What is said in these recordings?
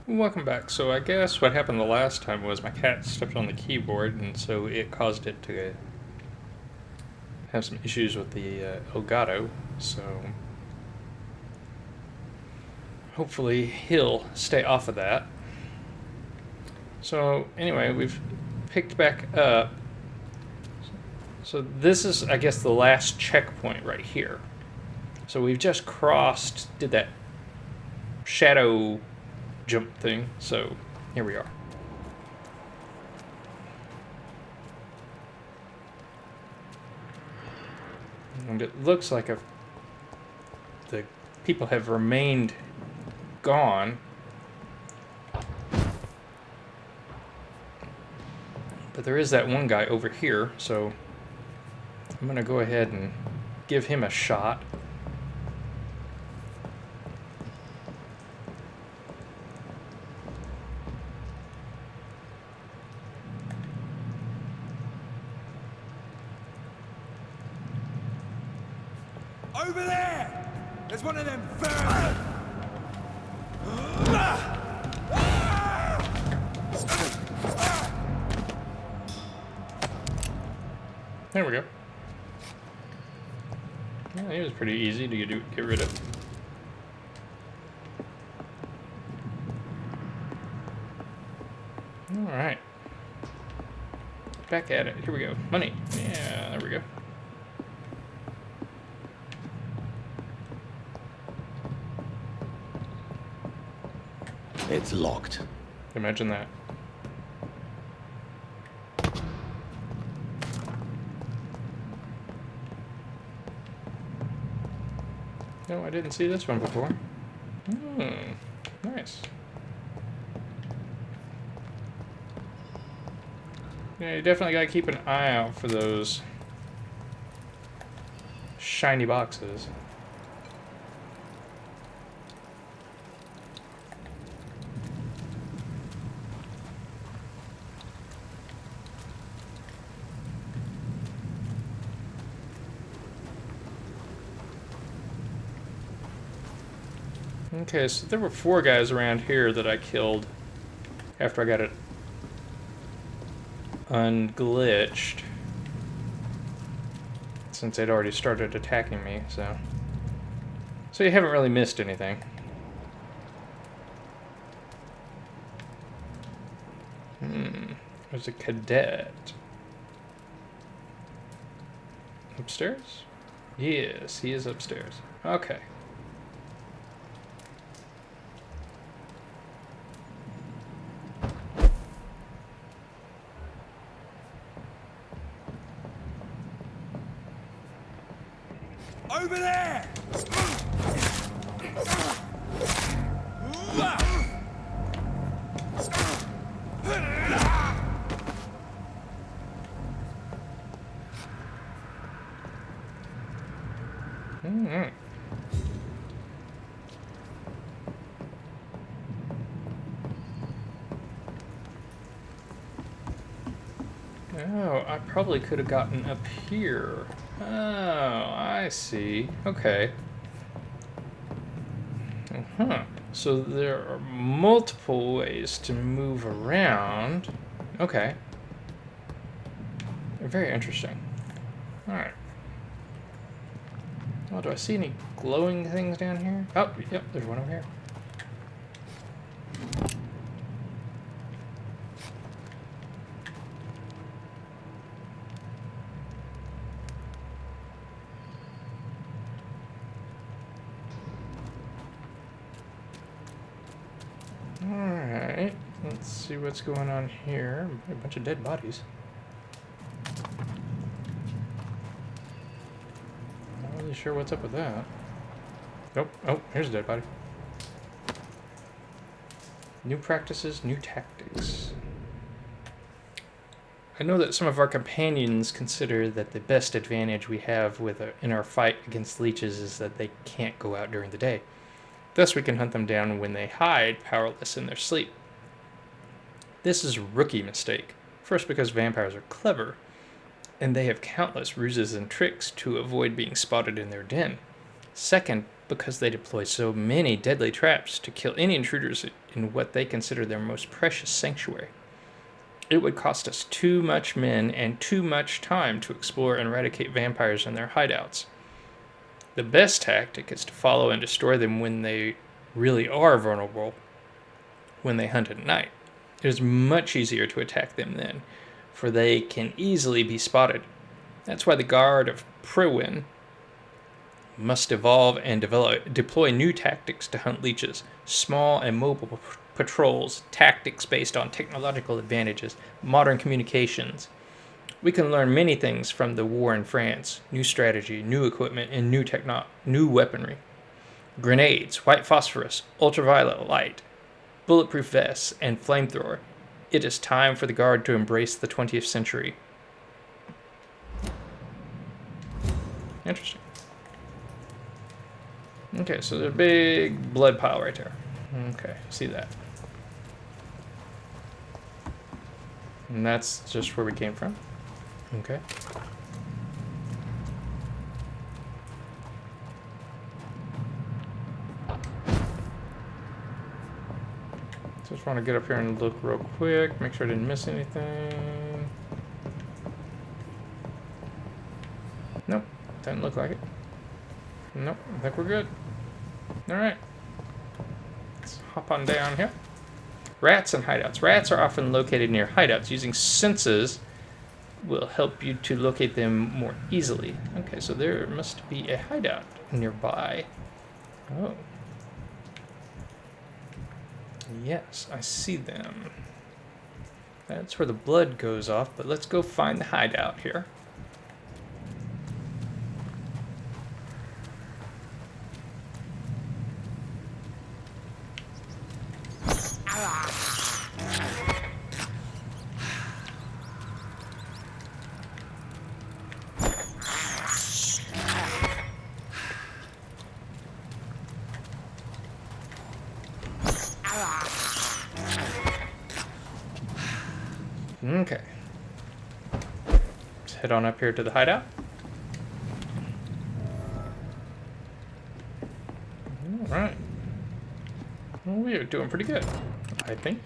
Welcome back. So I guess what happened the last time was my cat stepped on the keyboard, and so it caused it to have some issues with the Elgato. So hopefully he'll stay off of that. So anyway, we've picked back up. So this is, I guess, the last checkpoint right here. So we've just did that shadow jump thing. So here we are. And it looks like the people have remained gone. But there is that one guy over here, so I'm going to go ahead and give him a shot. Over there! There's one of them There we go. Yeah, he was pretty easy to get rid of. Alright. Back at it. Here we go. Money. Yeah, there we go. It's locked. Imagine that. No, I didn't see this one before. Nice. Yeah, you definitely gotta keep an eye out for those shiny boxes. Okay, so there were 4 guys around here that I killed after I got it unglitched, since they'd already started attacking me, so you haven't really missed anything. There's a cadet. Upstairs? Yes, he is upstairs. Okay. Over there! Oh, I probably could have gotten up here. Oh, I see. Okay. So there are multiple ways to move around. Okay. Very interesting. Alright. Oh, do I see any glowing things down here? Oh, yep, there's one over here. Alright, let's see what's going on here. A bunch of dead bodies. Not really sure what's up with that. Oh, here's a dead body. New practices, new tactics. I know that some of our companions consider that the best advantage we have in our fight against leeches is that they can't go out during the day. Thus we can hunt them down when they hide, powerless in their sleep. This is a rookie mistake. First, because vampires are clever, and they have countless ruses and tricks to avoid being spotted in their den. Second, because they deploy so many deadly traps to kill any intruders in what they consider their most precious sanctuary. It would cost us too much men and too much time to explore and eradicate vampires in their hideouts. The best tactic is to follow and destroy them when they really are vulnerable, when they hunt at night. It is much easier to attack them then, for they can easily be spotted. That's why the Guard of Prewin must evolve and deploy new tactics to hunt leeches, small and mobile patrols, tactics based on technological advantages, modern communications. We can learn many things from the war in France: new strategy, new equipment, and new weaponry. Grenades, white phosphorus, ultraviolet light, bulletproof vests, and flamethrower. It is time for the Guard to embrace the 20th century. Interesting. Okay, so there's a big blood pile right there. Okay, see that. And that's just where we came from. Okay. Just want to get up here and look real quick, make sure I didn't miss anything. Nope, doesn't look like it. Nope, I think we're good. Alright. Let's hop on down here. Rats and hideouts. Rats are often located near hideouts. Using senses will help you to locate them more easily. Okay, so there must be a hideout nearby. Oh. Yes, I see them. That's where the blood goes off, but let's go find the hideout here. Okay. Let's head on up here to the hideout. Alright. Well, we are doing pretty good, I think.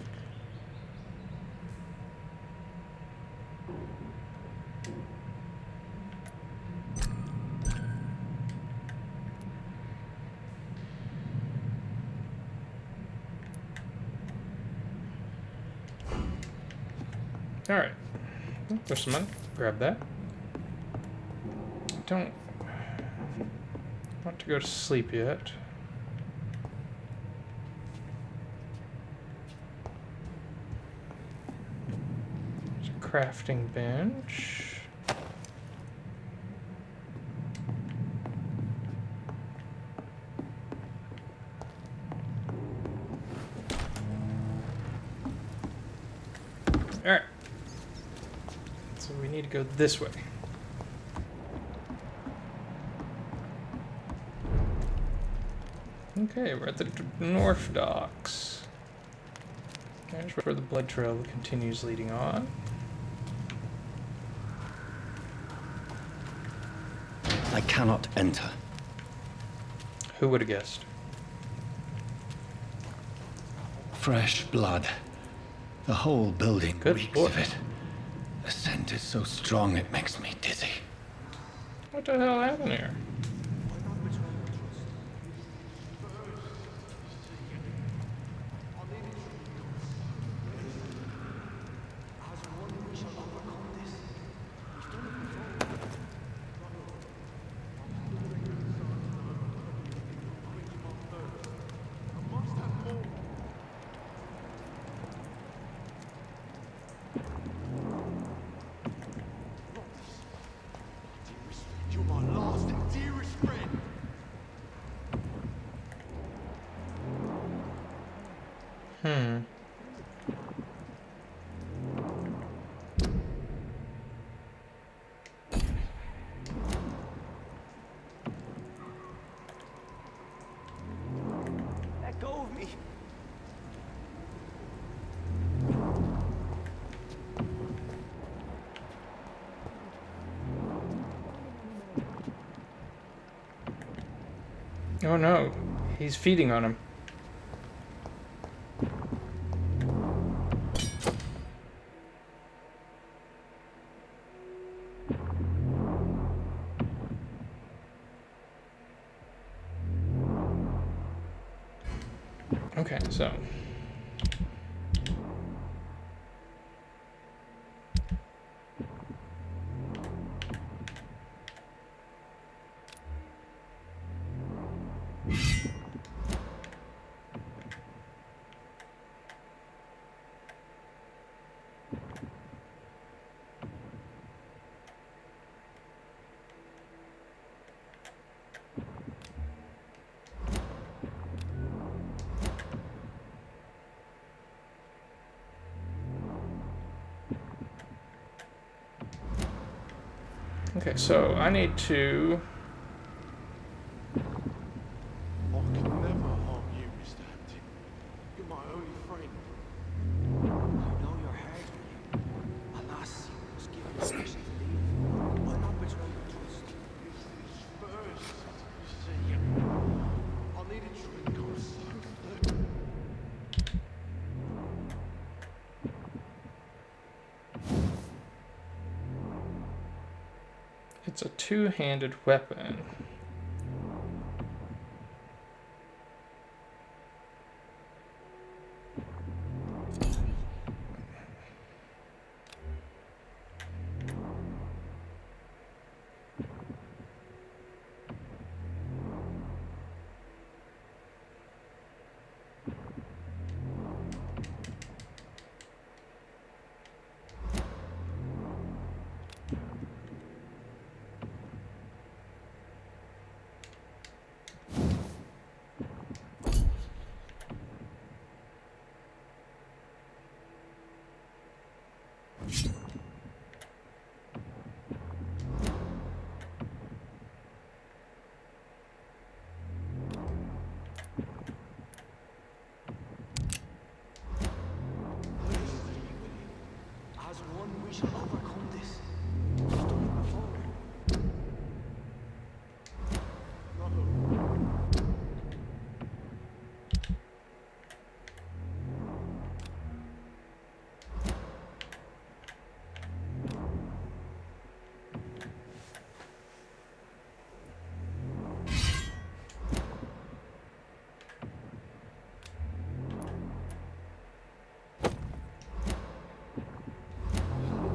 Alright. There's some money. Grab that. Don't want to go to sleep yet. There's a crafting bench. Alright. So we need to go this way. Okay, we're at the North Docks. There's where the blood trail continues leading on. I cannot enter. Who would have guessed? Fresh blood. The whole building Good reeks Lord. of it. The scent is so strong it makes me dizzy. What the hell happened here? You're my last and dearest friend. Let go of me. Oh no, he's feeding on him. Okay, so okay, so I need to. I can never harm you, Mr. Hampton. You're my only friend. I know you're hard for you. Alas, you must give me permission to leave. I'll not betray your trust. This is first, you see. I'll need a drink or something. It's a two-handed weapon. As one, we shall overcome this. We've done it before. No.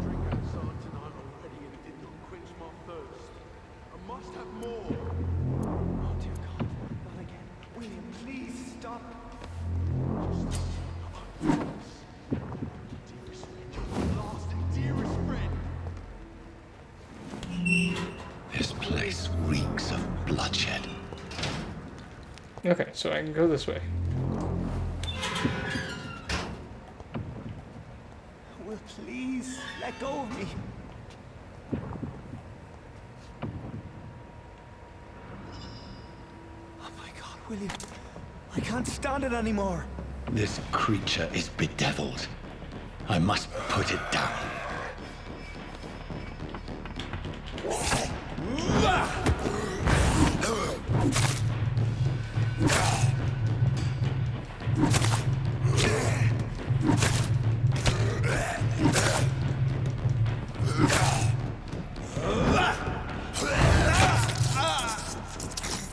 Drink outside tonight already and it did not quench my thirst. I must have more. Oh dear God, not again. William, please stop. Dearest friend, you're my last and dearest friend. This place reeks of bloodshed. Okay, so I can go this way. Will, please let go of me. Oh my God, William, I can't stand it anymore. This creature is bedeviled. I must put it down.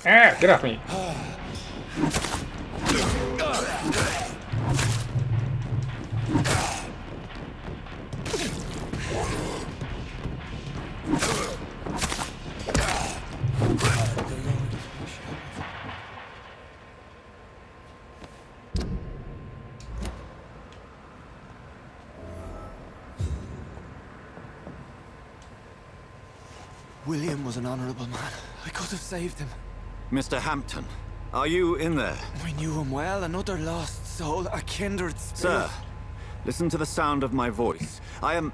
Ah, get off me. William was an honorable man. I could have saved him. Mr. Hampton, are you in there? We knew him well, another lost soul, a kindred spirit. Sir, listen to the sound of my voice. I'm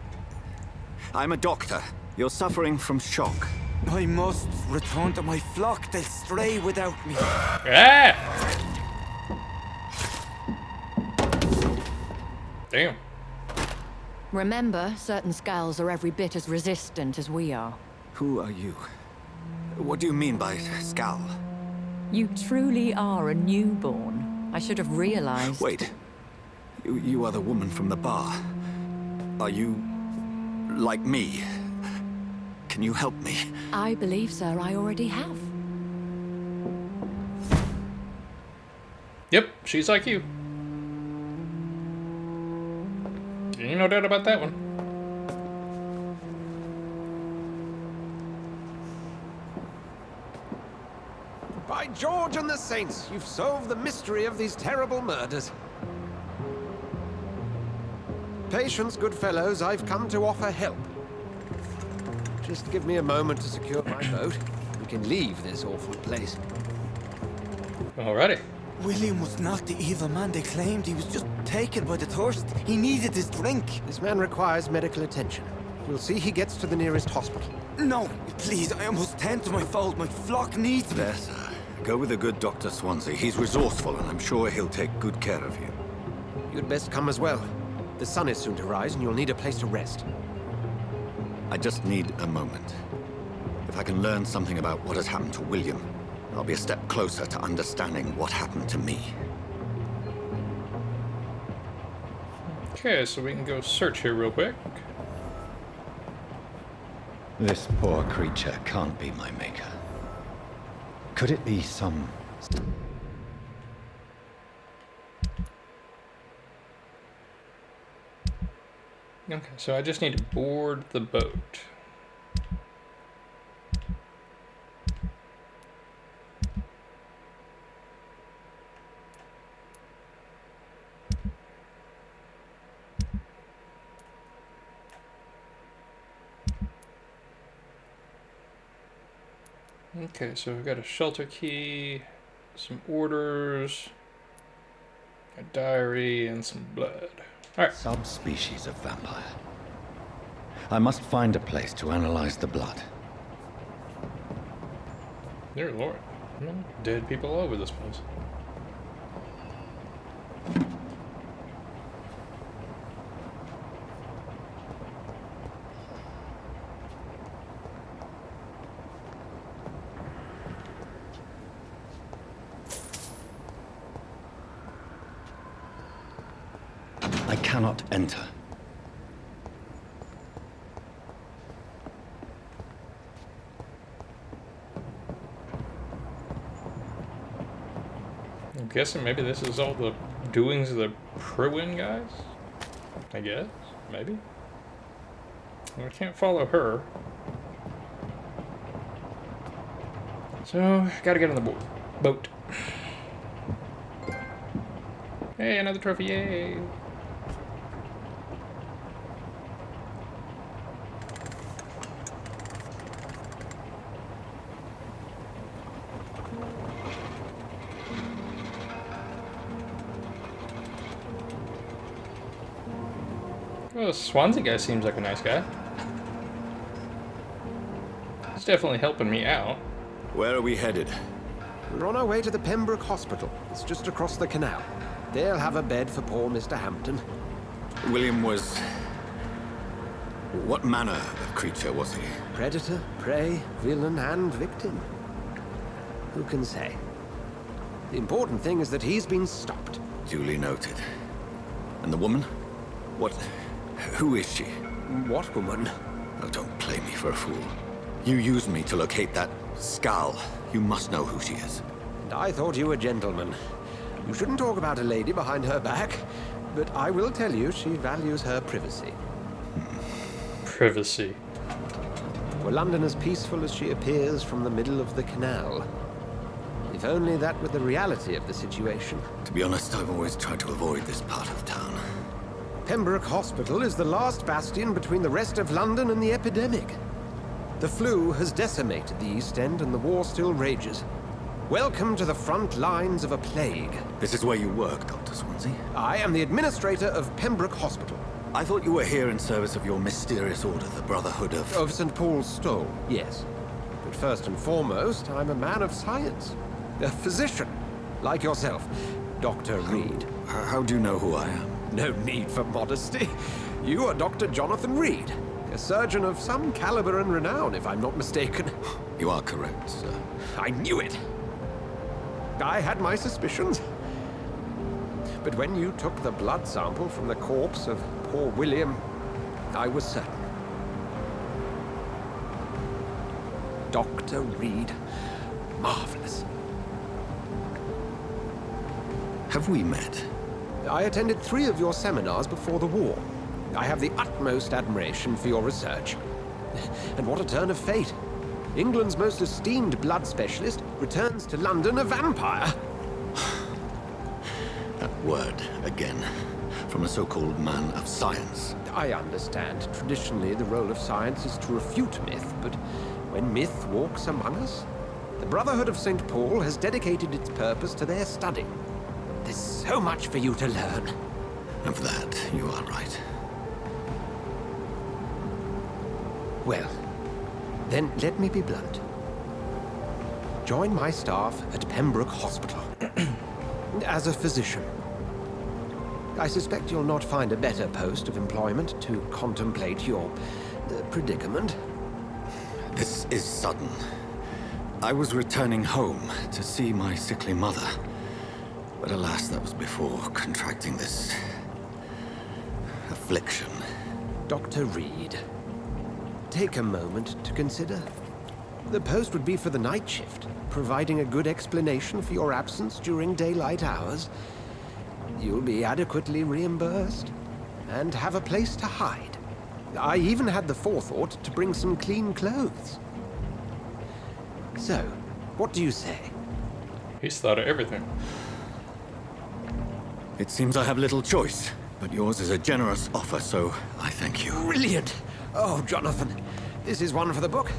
a doctor. You're suffering from shock. I must return to my flock. They'll stray without me. Ah! Damn. Remember, certain skulls are every bit as resistant as we are. Who are you? What do you mean by Scal? You truly are a newborn. I should have realized. Wait. You are the woman from the bar. Are you... like me? Can you help me? I believe, sir, I already have. Yep, she's like you. Ain't no doubt about that one. By George and the Saints, you've solved the mystery of these terrible murders. Patience, good fellows, I've come to offer help. Just give me a moment to secure my boat. We can leave this awful place. Alrighty. William was not the evil man they claimed. He was just taken by the thirst. He needed his drink. This man requires medical attention. We'll see he gets to the nearest hospital. No, please, I must tend to my fold. My flock needs me. There, sir. Go with the good Dr. Swansea. He's resourceful, and I'm sure he'll take good care of you. You'd best come as well. The sun is soon to rise, and you'll need a place to rest. I just need a moment. If I can learn something about what has happened to William, I'll be a step closer to understanding what happened to me. Okay, so we can go search here real quick. This poor creature can't be my maker. Could it be some... Okay, so I just need to board the boat. Okay, so we've got a shelter key, some orders, a diary, and some blood. Alright. subspecies of vampire? I must find a place to analyze the blood. Dear Lord. Dead people all over this place. I cannot enter. I'm guessing maybe this is all the doings of the Pruin guys? I guess. Maybe. Well, I can't follow her. So, gotta get on the boat. Hey, another trophy, yay! Well, the Swansea guy seems like a nice guy. He's definitely helping me out. Where are we headed? We're on our way to the Pembroke Hospital. It's just across the canal. They'll have a bed for poor Mr. Hampton. William was... What manner of creature was he? Predator, prey, villain, and victim. Who can say? The important thing is that he's been stopped. Duly noted. And the woman? What... Who is she? What woman? Oh, don't play me for a fool. You used me to locate that skull. You must know who she is. And I thought you a gentleman. You shouldn't talk about a lady behind her back, but I will tell you she values her privacy. Privacy. Were London as peaceful as she appears from the middle of the canal? If only that were the reality of the situation. To be honest, I've always tried to avoid this part of town. Pembroke Hospital is the last bastion between the rest of London and the epidemic. The flu has decimated the East End and the war still rages. Welcome to the front lines of a plague. This is where you work, Dr. Swansea? I am the administrator of Pembroke Hospital. I thought you were here in service of your mysterious order, the Brotherhood of... Of St. Paul's Stole, yes. But first and foremost, I'm a man of science. A physician, like yourself, Dr. Reed. How do you know who I am? No need for modesty. You are Dr. Jonathan Reed, a surgeon of some caliber and renown, if I'm not mistaken. You are correct, sir. I knew it! I had my suspicions. But when you took the blood sample from the corpse of poor William, I was certain. Dr. Reed. Marvelous. Have we met? I attended 3 of your seminars before the war. I have the utmost admiration for your research. And what a turn of fate. England's most esteemed blood specialist returns to London a vampire. That word, again. From a so-called man of science. I understand. Traditionally, the role of science is to refute myth, but when myth walks among us, the Brotherhood of St. Paul has dedicated its purpose to their study. There's so much for you to learn. Of that, you are right. Well, then let me be blunt. Join my staff at Pembroke Hospital. As a physician. I suspect you'll not find a better post of employment to contemplate your predicament. This is sudden. I was returning home to see my sickly mother. But alas, that was before contracting this affliction. Dr. Reed, take a moment to consider. The post would be for the night shift, providing a good explanation for your absence during daylight hours. You'll be adequately reimbursed and have a place to hide. I even had the forethought to bring some clean clothes. So, what do you say? He's thought of everything. It seems I have little choice, but yours is a generous offer, so I thank you. Brilliant! Oh, Jonathan, this is one for the book,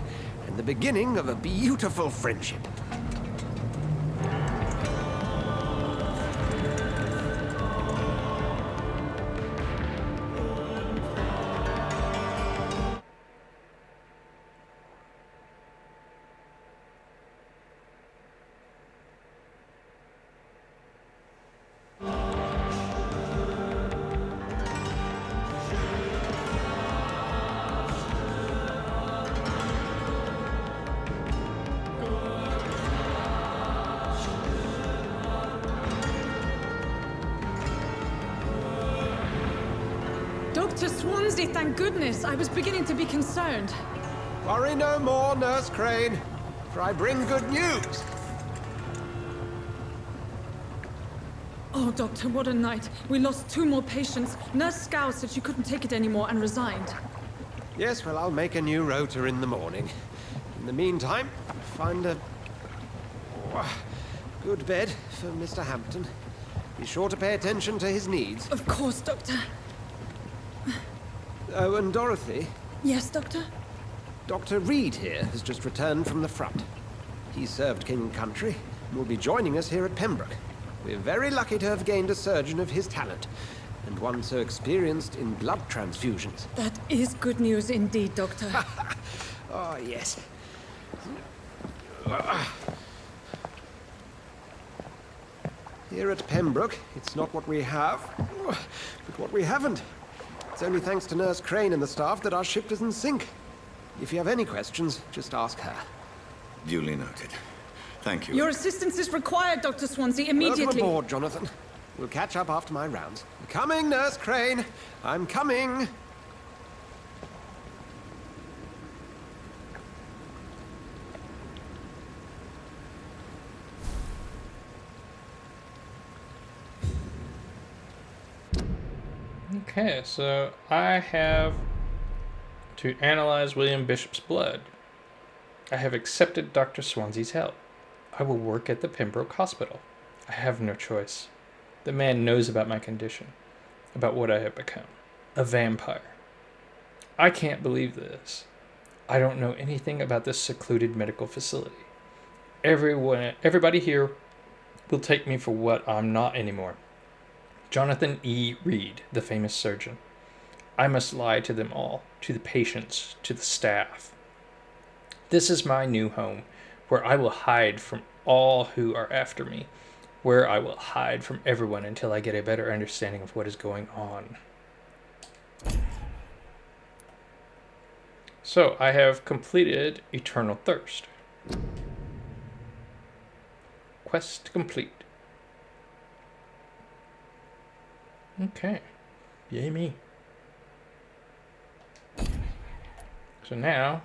and the beginning of a beautiful friendship. Dr. Swansea, thank goodness. I was beginning to be concerned. Worry no more, Nurse Crane, for I bring good news. Oh, Doctor, what a night. We lost 2 more patients. Nurse Scow said she couldn't take it anymore and resigned. Yes, well, I'll make a new rota in the morning. In the meantime, find a good bed for Mr. Hampton. Be sure to pay attention to his needs. Of course, Doctor. Oh, and Dorothy, Yes, Doctor? Dr. Reed here has just returned from the front. He served King and Country and will be joining us here at Pembroke. We're very lucky to have gained a surgeon of his talent, and one so experienced in blood transfusions. That is good news indeed, Doctor. Oh, yes. Here at Pembroke, it's not what we have, but what we haven't. It's only thanks to Nurse Crane and the staff that our ship doesn't sink. If you have any questions, just ask her. Duly noted. Thank you. Your assistance is required, Dr. Swansea, Welcome immediately. aboard, Jonathan. We'll catch up after my rounds. Coming, Nurse Crane. I'm coming. Okay, so I have to analyze William Bishop's blood. I have accepted Dr. Swansea's help. I will work at the Pembroke Hospital. I have no choice. The man knows about my condition, about what I have become. A vampire. I can't believe this. I don't know anything about this secluded medical facility. Everybody here will take me for what I'm not anymore. Jonathan E. Reed, the famous surgeon. I must lie to them all, to the patients, to the staff. This is my new home, where I will hide from all who are after me, where I will hide from everyone until I get a better understanding of what is going on. So, I have completed Eternal Thirst. Quest complete. Okay. Yay me. So now,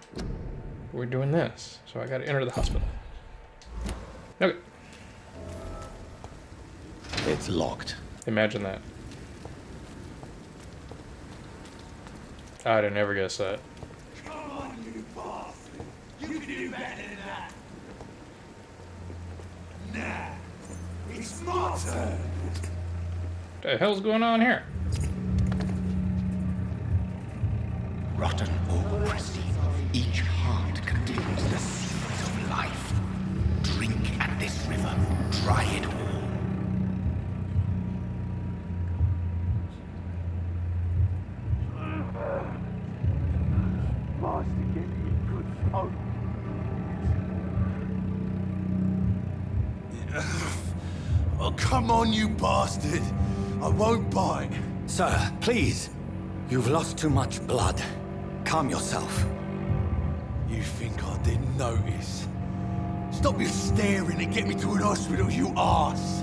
we're doing this. So I gotta enter the hospital. Okay. It's locked. Imagine that. I'd have never guessed that. Come on, you bastard! You can do better than that! Nah, it's my turn! What the hell's going on here? Rotten or pristine, each heart contains the secret of life. Drink at this river, try it all. Nice to get you good smoke. Oh, come on, you bastard! I won't bite. Sir, please. You've lost too much blood. Calm yourself. You think I didn't notice? Stop your staring and get me to an hospital, you arse!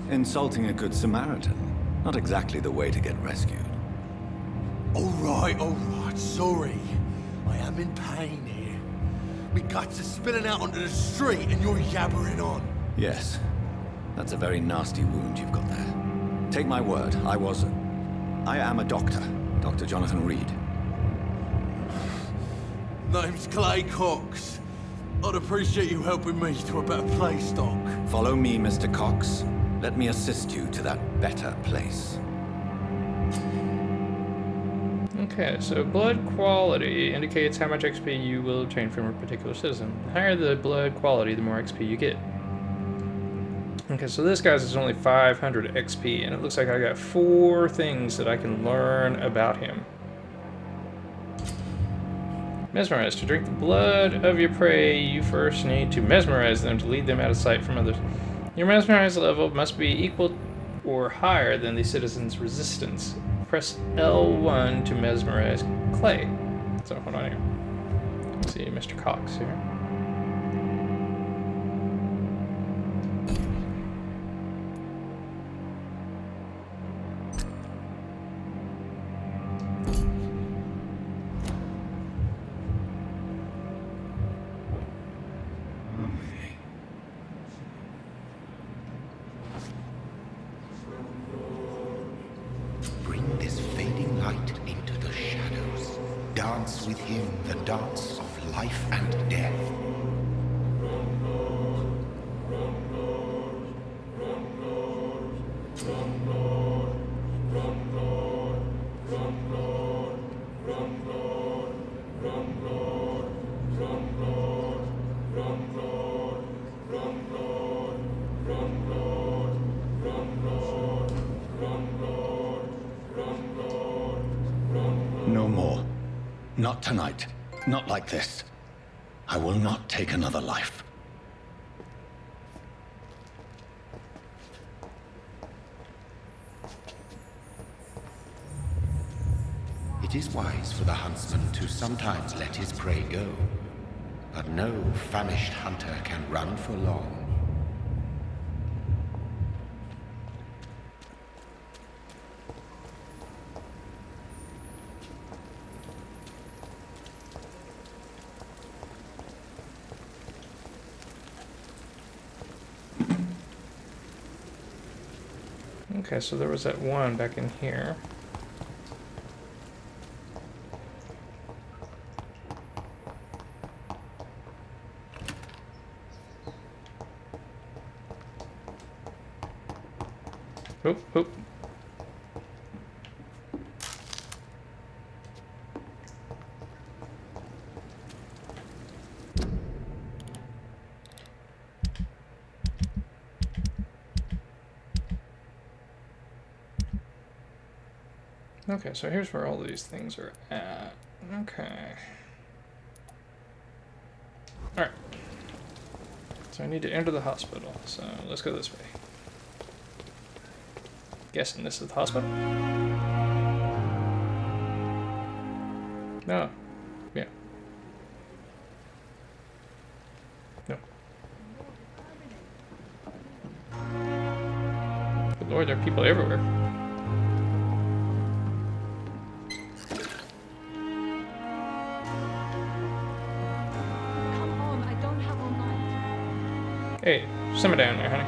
Insulting a good Samaritan. Not exactly the way to get rescued. Alright, sorry. I am in pain here. Me guts are spilling out onto the street and you're yabbering on. Yes. That's a very nasty wound you've got there. Take my word, I am a doctor. Dr. Jonathan Reed. Name's Clay Cox. I'd appreciate you helping me to a better place, Doc. Follow me, Mr. Cox. Let me assist you to that better place. Okay, so blood quality indicates how much XP you will obtain from a particular citizen. The higher the blood quality, the more XP you get. Okay, so this guy's is only 500 XP, and it looks like I got 4 things that I can learn about him. Mesmerize. To drink the blood of your prey, you first need to mesmerize them to lead them out of sight from others. Your mesmerize level must be equal or higher than the citizen's resistance. Press L1 to mesmerize Clay. So, hold on here. Let's see Mr. Cox here. Bring this fading light into the shadows. Dance with him the dance of life and death. No more. Not tonight. Not like this. I will not take another life. It is wise for the huntsman to sometimes let his prey go. But no famished hunter can run for long. Okay, so there was that one back in here. Oop, oop. Okay, so here's where all these things are at. Okay. Alright. So I need to enter the hospital. So let's go this way. Guessing this is the hospital? No. Yeah. No. Good Lord, there are people everywhere. Come on, I don't have all night. Hey, simmer down there, honey.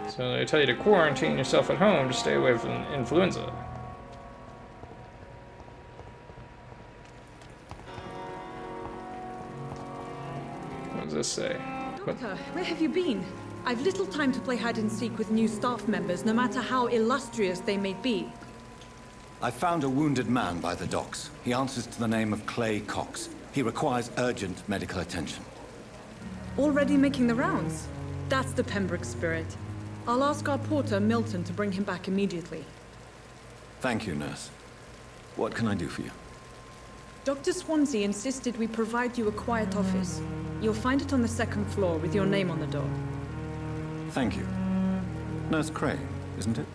So they tell you to quarantine yourself at home to stay away from influenza. What does this say? Doctor, where have you been? I've little time to play hide and seek with new staff members, no matter how illustrious they may be. I found a wounded man by the docks. He answers to the name of Clay Cox. He requires urgent medical attention. Already making the rounds? That's the Pembroke spirit. I'll ask our porter, Milton, to bring him back immediately. Thank you, nurse. What can I do for you? Dr. Swansea insisted we provide you a quiet office. You'll find it on the second floor with your name on the door. Thank you. Nurse Crane, isn't it?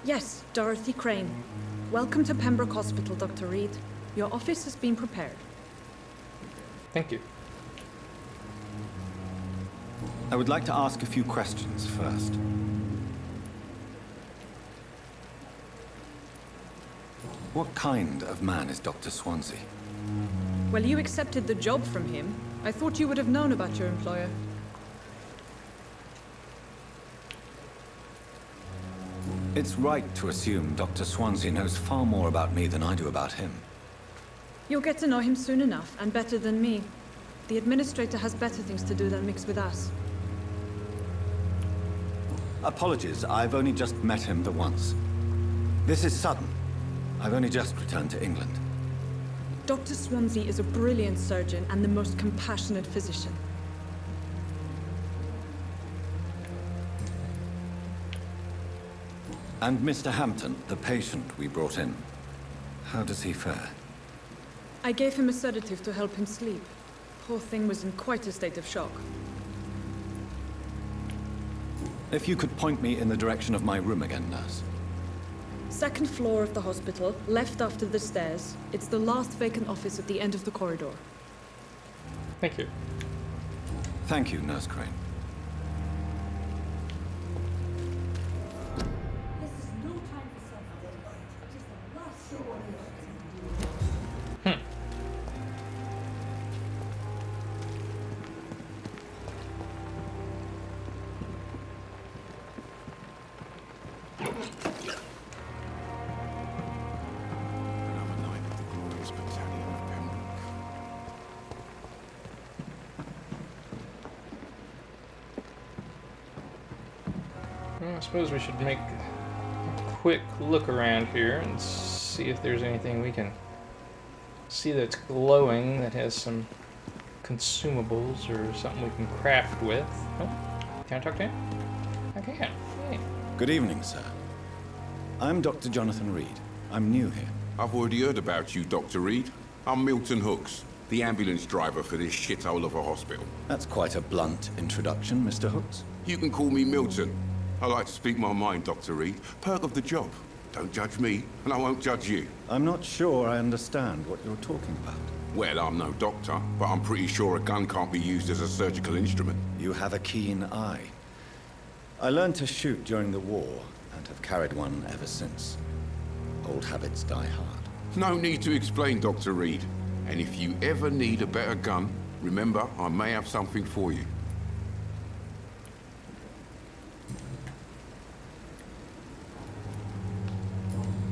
Yes, Dorothy Crane. Welcome to Pembroke Hospital, Dr. Reed. Your office has been prepared. Thank you. I would like to ask a few questions first. What kind of man is Dr. Swansea? Well, you accepted the job from him. I thought you would have known about your employer. It's right to assume Dr. Swansea knows far more about me than I do about him. You'll get to know him soon enough, and better than me. The administrator has better things to do than mix with us. Apologies, I've only just met him the once. This is sudden. I've only just returned to England. Dr. Swansea is a brilliant surgeon and the most compassionate physician. And Mr. Hampton, the patient we brought in, how does he fare? I gave him a sedative to help him sleep. Poor thing was in quite a state of shock. If you could point me in the direction of my room again, nurse. Second floor of the hospital, left after the stairs. It's the last vacant office at the end of the corridor. Thank you. Thank you, Nurse Crane. Another night of the glorious battalion of Pembroke. Well, I suppose we should make a quick look around here and see if there's anything we can see that's glowing that has some consumables or something we can craft with. Oh, can I talk to him? I can. Hey. Good evening, sir. I'm Dr. Jonathan Reed. I'm new here. I've already heard about you, Dr. Reed. I'm Milton Hooks, the ambulance driver for this shithole of a hospital. That's quite a blunt introduction, Mr. Hooks. You can call me Milton. I like to speak my mind, Dr. Reed. Perk of the job. Don't judge me, and I won't judge you. I'm not sure I understand what you're talking about. Well, I'm no doctor, but I'm pretty sure a gun can't be used as a surgical instrument. You have a keen eye. I learned to shoot during the war, and have carried one ever since. Old habits die hard. No need to explain, Dr. Reed. And if you ever need a better gun, remember, I may have something for you.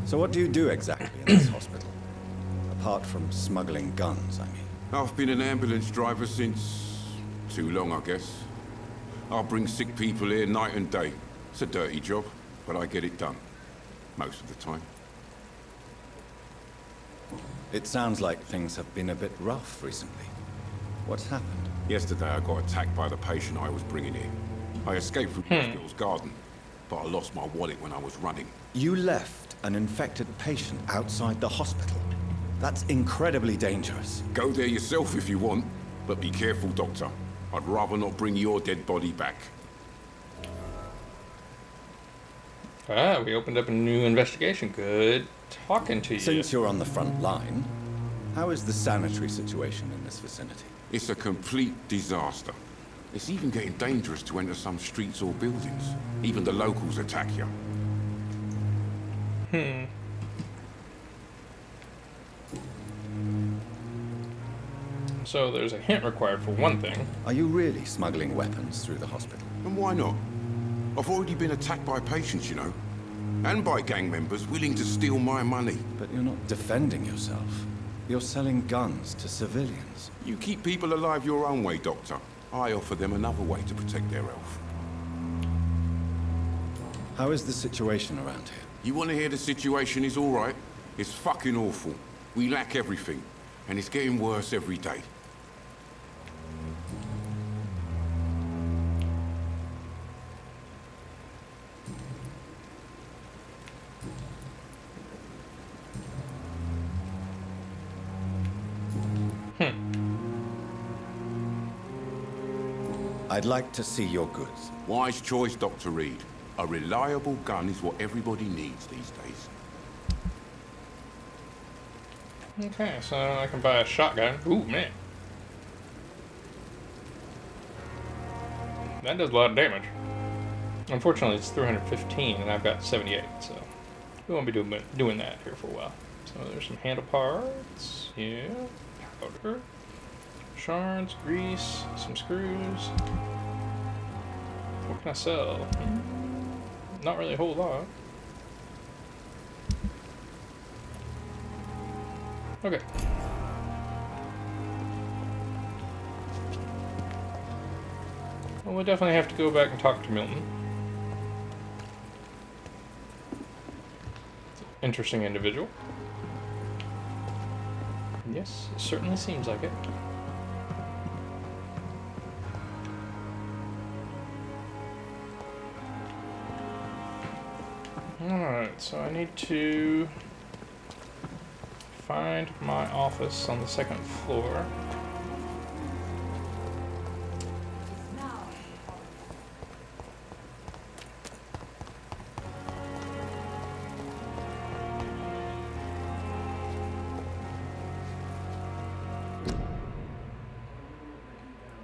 So what do you do exactly in this hospital? Apart from smuggling guns, I mean. I've been an ambulance driver since... too long, I guess. I bring sick people here night and day. It's a dirty job, but I get it done. Most of the time. It sounds like things have been a bit rough recently. What's happened? Yesterday I got attacked by the patient I was bringing in. I escaped from the hospital's garden, but I lost my wallet when I was running. You left an infected patient outside the hospital. That's incredibly dangerous. Go there yourself if you want, but be careful, Doctor. I'd rather not bring your dead body back. Ah, we opened up a new investigation. Good talking to you. Since you're on the front line, how is the sanitary situation in this vicinity? It's a complete disaster. It's even getting dangerous to enter some streets or buildings. Even the locals attack you. So there's a hint required for one thing. Are you really smuggling weapons through the hospital? And why not? I've already been attacked by patients, you know. And by gang members willing to steal my money. But you're not defending yourself. You're selling guns to civilians. You keep people alive your own way, Doctor. I offer them another way to protect their health. How is the situation around here? You want to hear the situation is all right? It's fucking awful. We lack everything. And it's getting worse every day. I'd like to see your goods. Wise choice, Dr. Reed. A reliable gun is what everybody needs these days. Okay, so I can buy a shotgun. Ooh, man. That does a lot of damage. Unfortunately, it's 315, and I've got 78, so we won't be doing that here for a while. So there's some handle parts. Yeah. Powder. Shards, grease, some screws. What can I sell? Not really a whole lot. Okay. Well, we definitely have to go back and talk to Milton. It's an interesting individual. Yes, it certainly seems like it. Alright, so I need to find my office on the second floor.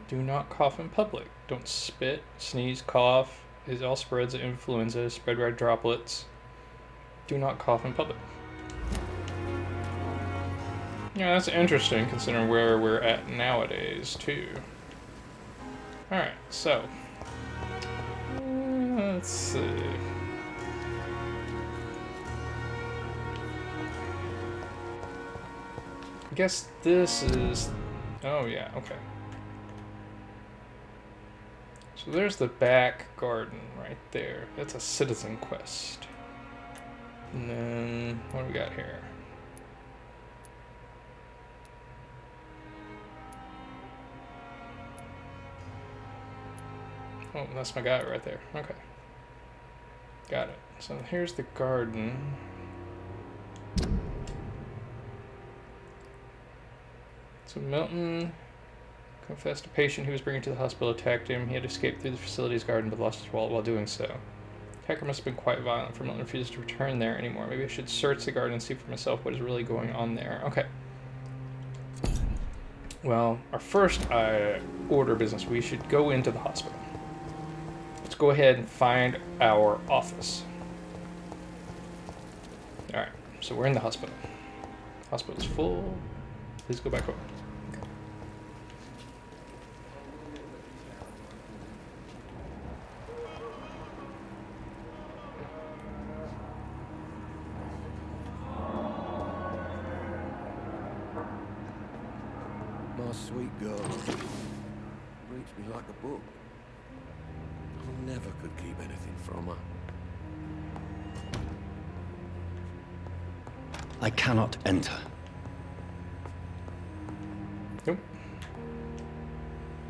Do not cough in public. Don't spit, sneeze, cough. It all spreads influenza, spread by droplets. Do not cough in public. Yeah, that's interesting considering where we're at nowadays, too. Alright, so. Let's see. I guess this is. Oh, yeah, okay. So there's the back garden right there. That's a citizen quest. And then, what do we got here? Oh, that's my guy right there. Okay. Got it. So here's the garden. So Milton confessed a patient he was bringing to the hospital attacked him. He had escaped through the facility's garden but lost his wallet while doing so. The attacker must have been quite violent, for Milton refused to return there anymore. Maybe I should search the garden and see for myself what is really going on there. Okay. Well, our first order of business, we should go into the hospital. Let's go ahead and find our office. Alright, so we're in the hospital. Hospital's full. Please go back home. My sweet girl reads me like a book. I never could keep anything from her. I cannot enter. Nope.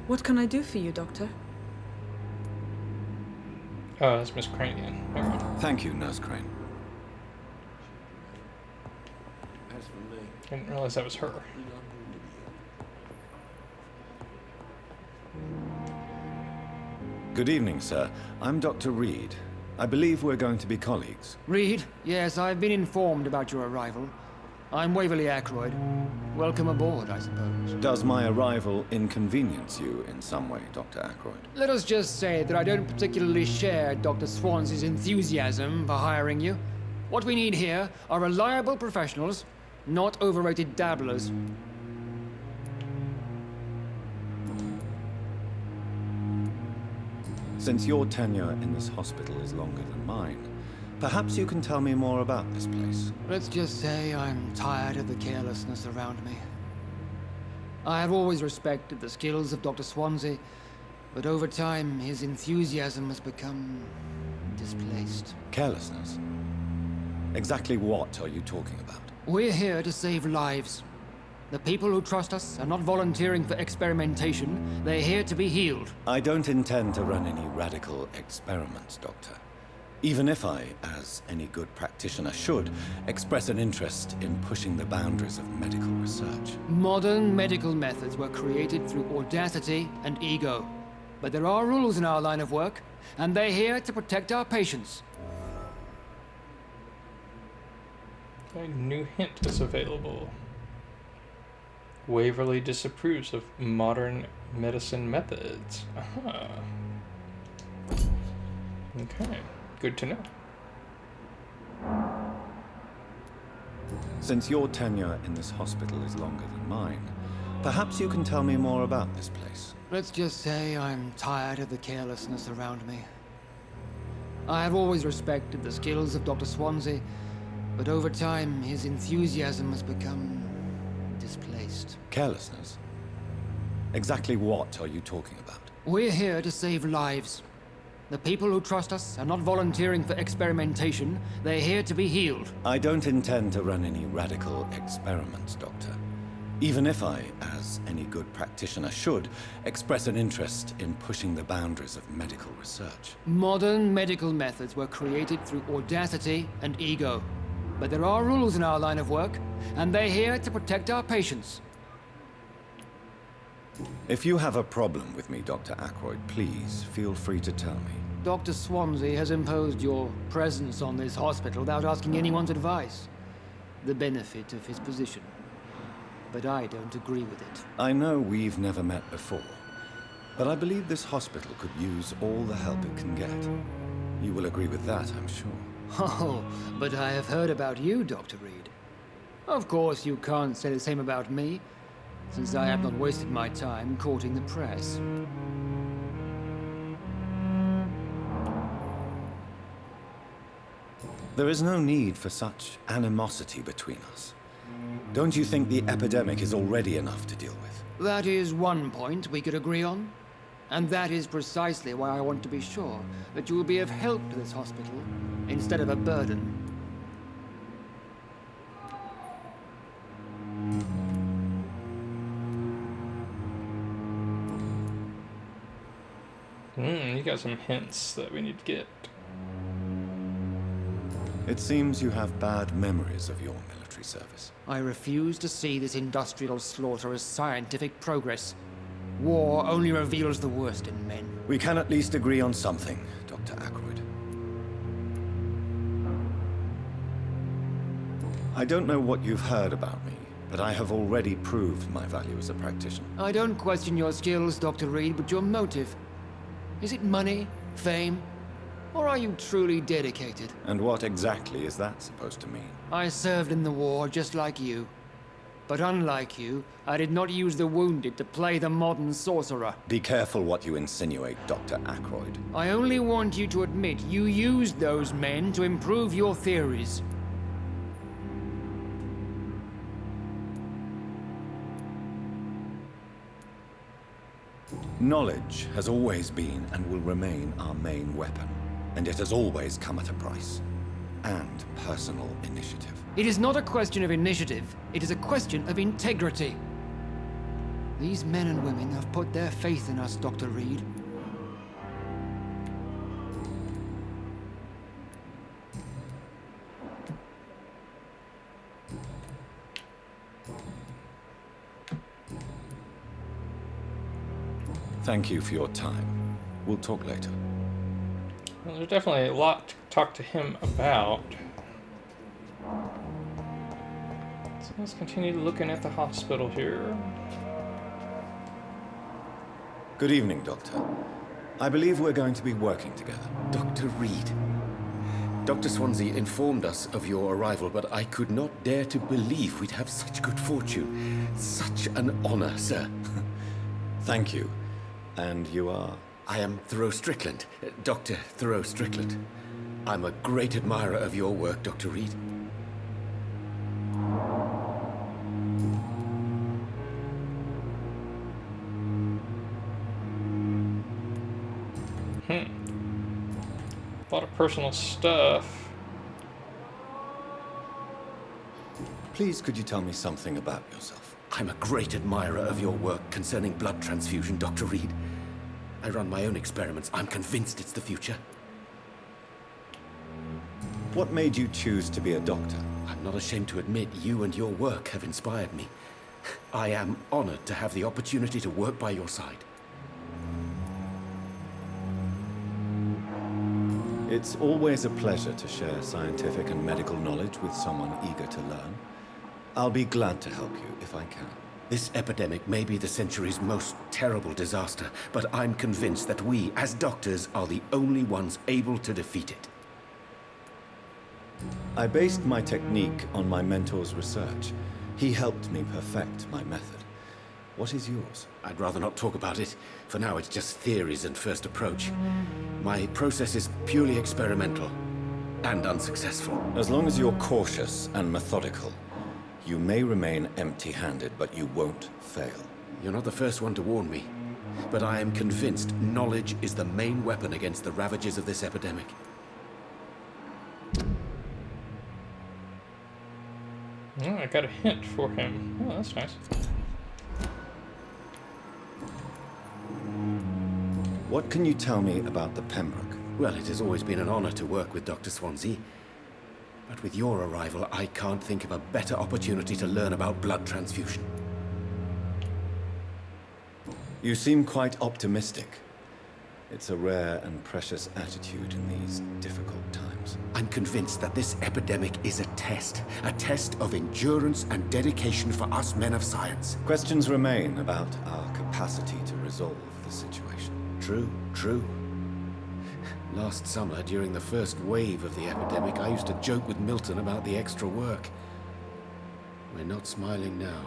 What can I do for you, Doctor? Oh, that's Miss Crane again. Never mind. Thank you, Nurse Crane. As for me, I didn't realize that was her. Good evening, sir. I'm Dr. Reed. I believe we're going to be colleagues. Reed? Yes, I've been informed about your arrival. I'm Waverly Ackroyd. Welcome aboard, I suppose. Does my arrival inconvenience you in some way, Dr. Ackroyd? Let us just say that I don't particularly share Dr. Swansea's enthusiasm for hiring you. What we need here are reliable professionals, not overrated dabblers. Since your tenure in this hospital is longer than mine, perhaps you can tell me more about this place. Let's just say I'm tired of the carelessness around me. I have always respected the skills of Dr. Swansea, but over time his enthusiasm has become displaced. Carelessness? Exactly what are you talking about? We're here to save lives. The people who trust us are not volunteering for experimentation. They're here to be healed. I don't intend to run any radical experiments, Doctor. Even if I, as any good practitioner should, express an interest in pushing the boundaries of medical research. Modern medical methods were created through audacity and ego. But there are rules in our line of work, and they're here to protect our patients. A new hint is available. Waverly disapproves of modern medicine methods. Aha. Okay, good to know. Since your tenure in this hospital is longer than mine, perhaps you can tell me more about this place. Let's just say I'm tired of the carelessness around me. I have always respected the skills of Dr. Swansea, but over time his enthusiasm has become displaced. Carelessness? Exactly what are you talking about? We're here to save lives. The people who trust us are not volunteering for experimentation. They're here to be healed. I don't intend to run any radical experiments, Doctor. Even if I, as any good practitioner should, express an interest in pushing the boundaries of medical research. Modern medical methods were created through audacity and ego. But there are rules in our line of work, and they're here to protect our patients. If you have a problem with me, Dr. Ackroyd, please feel free to tell me. Dr. Swansea has imposed your presence on this hospital without asking anyone's advice. The benefit of his position. But I don't agree with it. I know we've never met before, but I believe this hospital could use all the help it can get. You will agree with that, I'm sure. Oh, but I have heard about you, Dr. Reed. Of course, you can't say the same about me, since I have not wasted my time courting the press. There is no need for such animosity between us. Don't you think the epidemic is already enough to deal with? That is one point we could agree on. And that is precisely why I want to be sure that you will be of help to this hospital, instead of a burden. You got some hints that we need to get. It seems you have bad memories of your military service. I refuse to see this industrial slaughter as scientific progress. War only reveals the worst in men. We can at least agree on something, Dr. Ackroyd. I don't know what you've heard about me, but I have already proved my value as a practitioner. I don't question your skills, Dr. Reed, but your motive. Is it money, fame, or are you truly dedicated? And what exactly is that supposed to mean? I served in the war just like you. But unlike you, I did not use the wounded to play the modern sorcerer. Be careful what you insinuate, Dr. Ackroyd. I only want you to admit you used those men to improve your theories. Knowledge has always been and will remain our main weapon, and it has always come at a price. And personal initiative. It is not a question of initiative, it is a question of integrity. These men and women have put their faith in us, Dr. Reed. Thank you for your time. We'll talk later. Well, there's definitely a lot to talk to him about. So let's continue looking at the hospital here. Good evening, Doctor. I believe we're going to be working together. Dr. Reed. Dr. Swansea informed us of your arrival, but I could not dare to believe we'd have such good fortune. Such an honor, sir. Thank you. And you are? I am Thoreau Strickland, Dr. Thoreau Strickland. I'm a great admirer of your work, Dr. Reed. A lot of personal stuff. Please, could you tell me something about yourself? I'm a great admirer of your work concerning blood transfusion, Dr. Reed. I run my own experiments. I'm convinced it's the future. What made you choose to be a doctor? I'm not ashamed to admit you and your work have inspired me. I am honored to have the opportunity to work by your side. It's always a pleasure to share scientific and medical knowledge with someone eager to learn. I'll be glad to help you if I can. This epidemic may be the century's most terrible disaster, but I'm convinced that we, as doctors, are the only ones able to defeat it. I based my technique on my mentor's research. He helped me perfect my method. What is yours? I'd rather not talk about it. For now, it's just theories and first approach. My process is purely experimental and unsuccessful. As long as you're cautious and methodical, you may remain empty-handed, but you won't fail. You're not the first one to warn me, but I am convinced knowledge is the main weapon against the ravages of this epidemic. Oh, I got a hint for him. Oh, that's nice. What can you tell me about the Pembroke? Well, it has always been an honor to work with Dr. Swansea. But with your arrival, I can't think of a better opportunity to learn about blood transfusion. You seem quite optimistic. It's a rare and precious attitude in these difficult times. I'm convinced that this epidemic is a test of endurance and dedication for us men of science. Questions remain about our capacity to resolve the situation. True. Last summer, during the first wave of the epidemic, I used to joke with Milton about the extra work. We're not smiling now.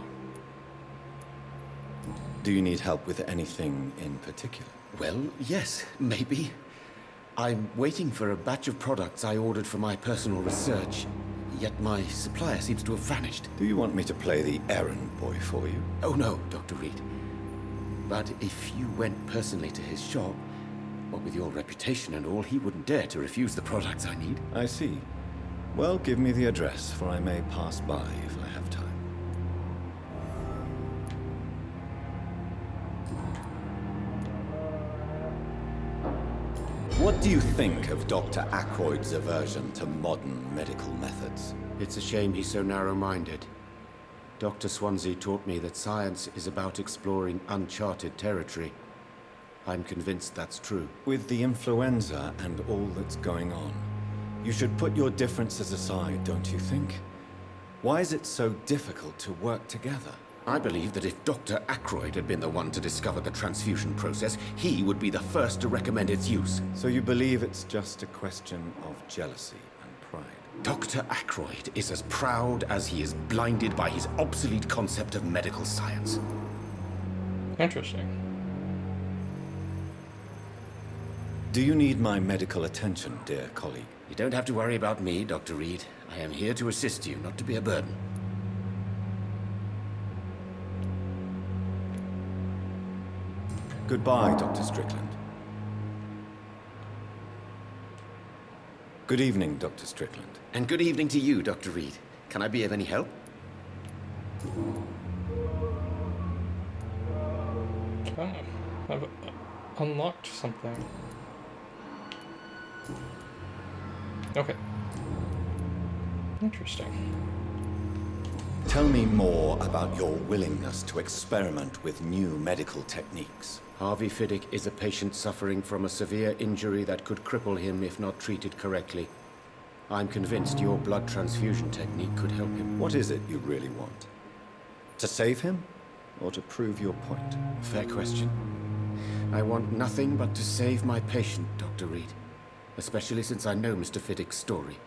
Do you need help with anything in particular? Well, yes, maybe. I'm waiting for a batch of products I ordered for my personal research, yet my supplier seems to have vanished. Do you want me to play the errand boy for you? Oh no, Dr. Reed. But if you went personally to his shop, what with your reputation and all, he wouldn't dare to refuse the products I need. I see. Well, give me the address, for I may pass by if I have time. What do you think of Dr. Ackroyd's aversion to modern medical methods? It's a shame he's so narrow-minded. Dr. Swansea taught me that science is about exploring uncharted territory. I'm convinced that's true. With the influenza and all that's going on, you should put your differences aside, don't you think? Why is it so difficult to work together? I believe that if Dr. Ackroyd had been the one to discover the transfusion process, he would be the first to recommend its use. So you believe it's just a question of jealousy and pride? Dr. Ackroyd is as proud as he is blinded by his obsolete concept of medical science. Interesting. Do you need my medical attention, dear colleague? You don't have to worry about me, Dr. Reed. I am here to assist you, not to be a burden. Goodbye, Dr. Strickland. Good evening, Dr. Strickland. And good evening to you, Dr. Reed. Can I be of any help? Oh, I've unlocked something. Okay. Interesting. Tell me more about your willingness to experiment with new medical techniques. Harvey Fiddick is a patient suffering from a severe injury that could cripple him if not treated correctly. I'm convinced your blood transfusion technique could help him. What is it you really want? To save him? Or to prove your point? Fair question. I want nothing but to save my patient, Dr. Reed. Especially since I know Mr. Fiddick's story.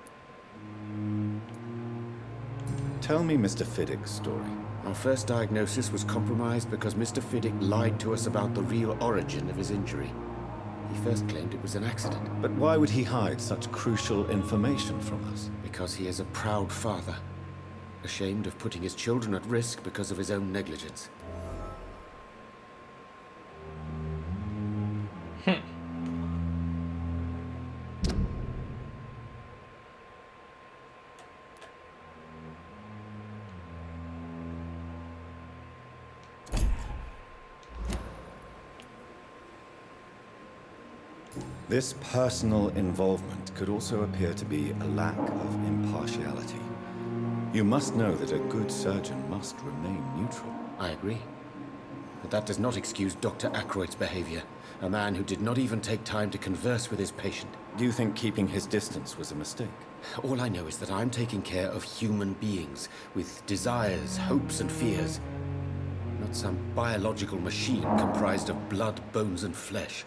Tell me Mr. Fiddick's story. Our first diagnosis was compromised because Mr. Fiddick lied to us about the real origin of his injury. He first claimed it was an accident. But why would he hide such crucial information from us? Because he is a proud father. Ashamed of putting his children at risk because of his own negligence. This personal involvement could also appear to be a lack of impartiality. You must know that a good surgeon must remain neutral. I agree. But that does not excuse Dr. Aykroyd's behavior. A man who did not even take time to converse with his patient. Do you think keeping his distance was a mistake? All I know is that I'm taking care of human beings with desires, hopes, and fears. Not some biological machine comprised of blood, bones, and flesh.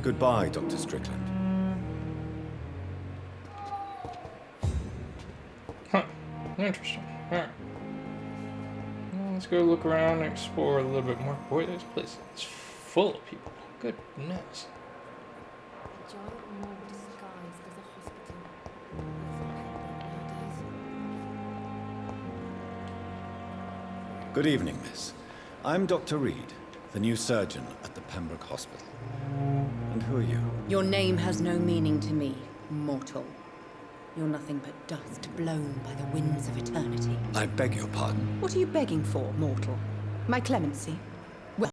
Goodbye, Dr. Strickland. Huh. Interesting. Alright. Well, let's go look around and explore a little bit more. Boy, this place is full of people. Goodness. A giant morgue disguised as a hospital. Good evening, miss. I'm Dr. Reed, the new surgeon at the Pembroke Hospital. And who are you? Your name has no meaning to me, mortal. You're nothing but dust blown by the winds of eternity. I beg your pardon. What are you begging for, mortal? My clemency? Well,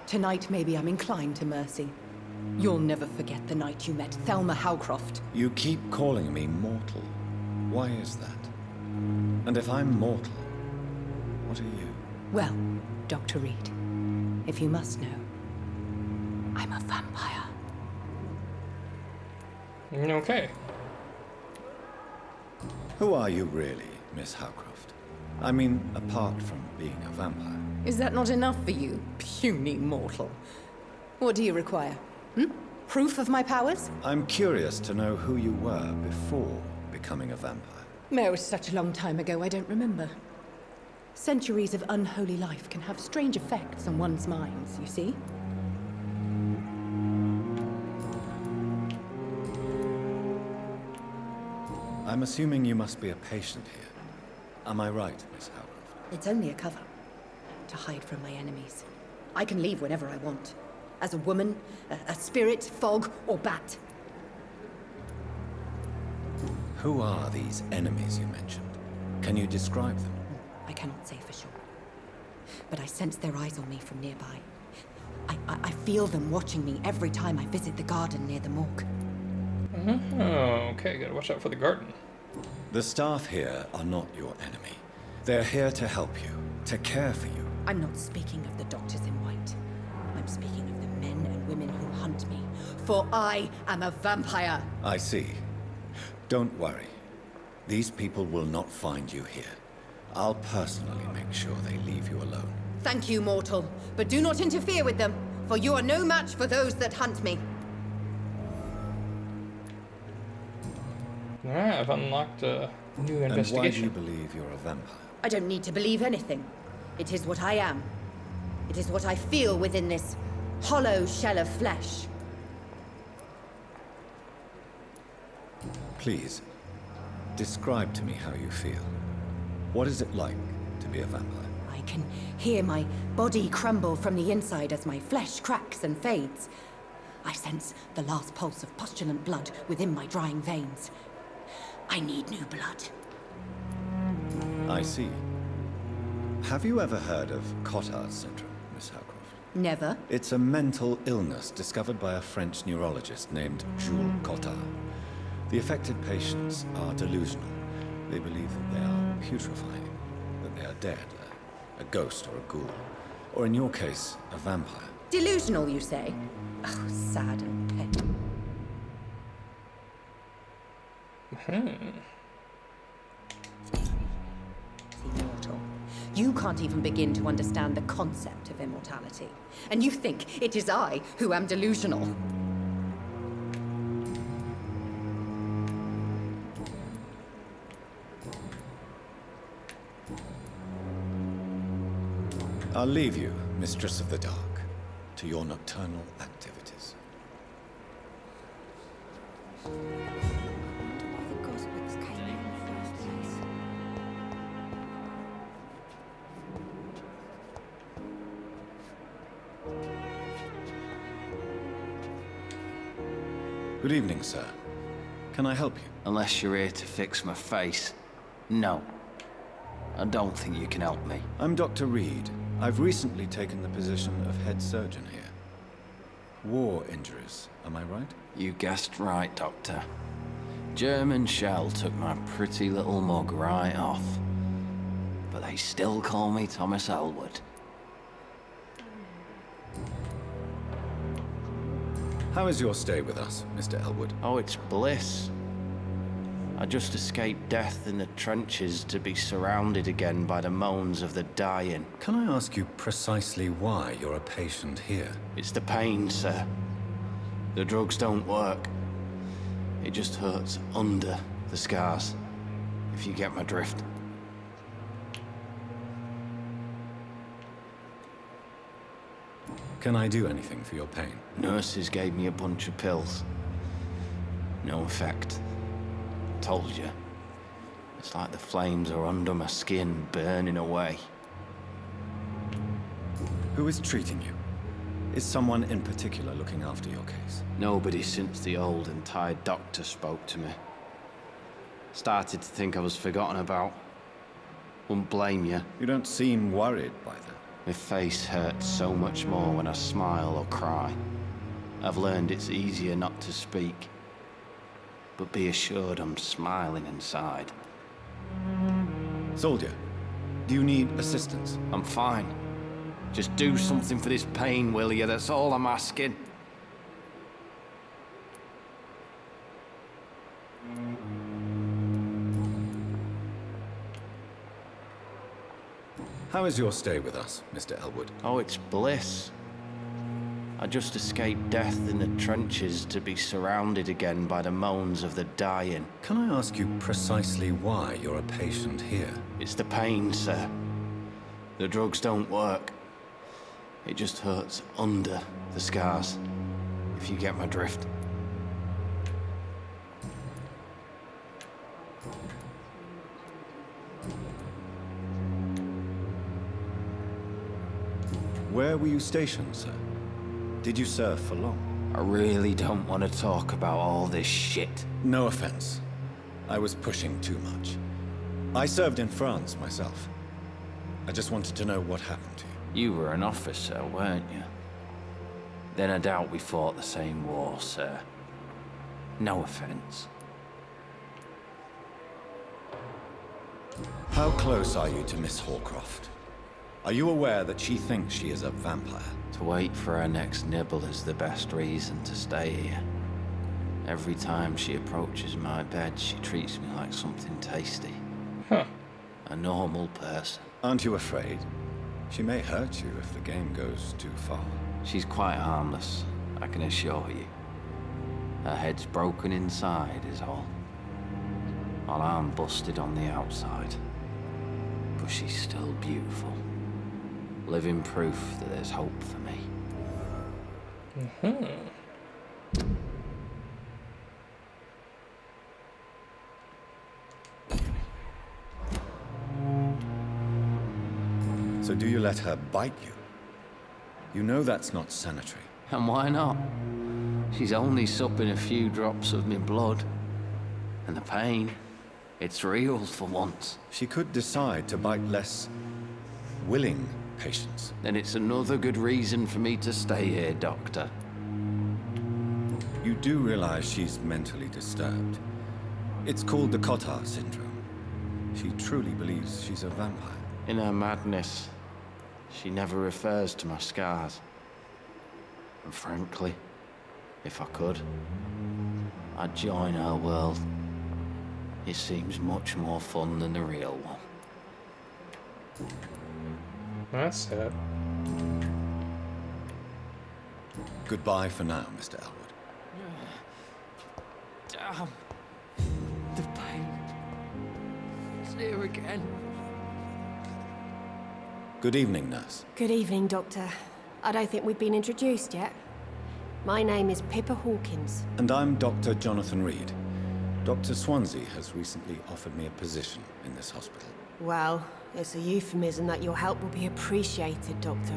tonight maybe I'm inclined to mercy. You'll never forget the night you met Thelma Howcroft. You keep calling me mortal. Why is that? And if I'm mortal, what are you? Well, Dr. Reed, if you must know, I'm a vampire. Okay. Who are you really, Miss Howcroft? I mean, apart from being a vampire. Is that not enough for you, puny mortal? What do you require? Proof of my powers? I'm curious to know who you were before becoming a vampire. No, it was such a long time ago, I don't remember. Centuries of unholy life can have strange effects on one's minds, you see? I'm assuming you must be a patient here. Am I right, Miss Howcroft? It's only a cover. To hide from my enemies. I can leave whenever I want. As a woman, a spirit, fog, or bat. Who are these enemies you mentioned? Can you describe them? I cannot say for sure. But I sense their eyes on me from nearby. I feel them watching me every time I visit the garden near the morgue. Oh, okay. Gotta watch out for the garden. The staff here are not your enemy. They're here to help you, to care for you. I'm not speaking of the doctors in white. I'm speaking of the men and women who hunt me. For I am a vampire. I see. Don't worry. These people will not find you here. I'll personally make sure they leave you alone. Thank you, mortal. But do not interfere with them, for you are no match for those that hunt me. Alright, I've unlocked a new investigation. And why do you believe you're a vampire? I don't need to believe anything. It is what I am. It is what I feel within this hollow shell of flesh. Please, describe to me how you feel. What is it like to be a vampire? I can hear my body crumble from the inside as my flesh cracks and fades. I sense the last pulse of postulant blood within my drying veins. I need new blood. I see. Have you ever heard of Cotard's syndrome, Miss Howcroft? Never. It's a mental illness discovered by a French neurologist named Jules Cotard. The affected patients are delusional. They believe that they are putrefying, that they are dead, a ghost or a ghoul, or in your case, a vampire. Delusional, you say? Oh, sad and petty. Immortal. You can't even begin to understand the concept of immortality. And you think it is I who am delusional. I'll leave you, Mistress of the Dark, to your nocturnal activities. I wonder why the Goswicks came here in the first place. Good evening, sir. Can I help you? Unless you're here to fix my face. No. I don't think you can help me. I'm Dr. Reed. I've recently taken the position of head surgeon here. War injuries, am I right? You guessed right, Doctor. German shell took my pretty little mug right off. But they still call me Thomas Elwood. How is your stay with us, Mr. Elwood? Oh, it's bliss. I just escaped death in the trenches to be surrounded again by the moans of the dying. Can I ask you precisely why you're a patient here? It's the pain, sir. The drugs don't work. It just hurts under the scars, if you get my drift. Can I do anything for your pain? Nurses gave me a bunch of pills. No effect. Told you. It's like the flames are under my skin, burning away. Who is treating you? Is someone in particular looking after your case? Nobody since the old and tired doctor spoke to me. Started to think I was forgotten about. Wouldn't blame you. You don't seem worried by that. My face hurts so much more when I smile or cry. I've learned it's easier not to speak. But be assured I'm smiling inside. Soldier, do you need assistance? I'm fine. Just do something for this pain, will you? That's all I'm asking. How is your stay with us, Mr. Elwood? Oh, it's bliss. I just escaped death in the trenches to be surrounded again by the moans of the dying. Can I ask you precisely why you're a patient here? It's the pain, sir. The drugs don't work. It just hurts under the scars, if you get my drift. Where were you stationed, sir? Did you serve for long? I really don't want to talk about all this shit. No offense. I was pushing too much. I served in France myself. I just wanted to know what happened to you. You were an officer, weren't you? Then I doubt we fought the same war, sir. No offense. How close are you to Miss Hawcroft? Are you aware that she thinks she is a vampire? To wait for her next nibble is the best reason to stay here. Every time she approaches my bed, she treats me like something tasty. Huh. A normal person. Aren't you afraid? She may hurt you if the game goes too far. She's quite harmless, I can assure you. Her head's broken inside is all. While I'm busted on the outside. But she's still beautiful. Living proof that there's hope for me. So do you let her bite you? You know that's not sanitary. And why not? She's only supping a few drops of my blood. And the pain, It's real for once. She could decide to bite less willing patients. Then it's another good reason for me to stay here, Doctor. You do realize she's mentally disturbed. It's called the Cotard syndrome. She truly believes she's a vampire. In her madness, she never refers to my scars. And frankly, if I could, I'd join her world. It seems much more fun than the real one. That's sad. Goodbye for now, Mr. Elwood. Damn. The pain. It's here again. Good evening, nurse. Good evening, Doctor. I don't think we've been introduced yet. My name is Pippa Hawkins. And I'm Dr. Jonathan Reed. Dr. Swansea has recently offered me a position in this hospital. Well, it's a euphemism that your help will be appreciated, Doctor.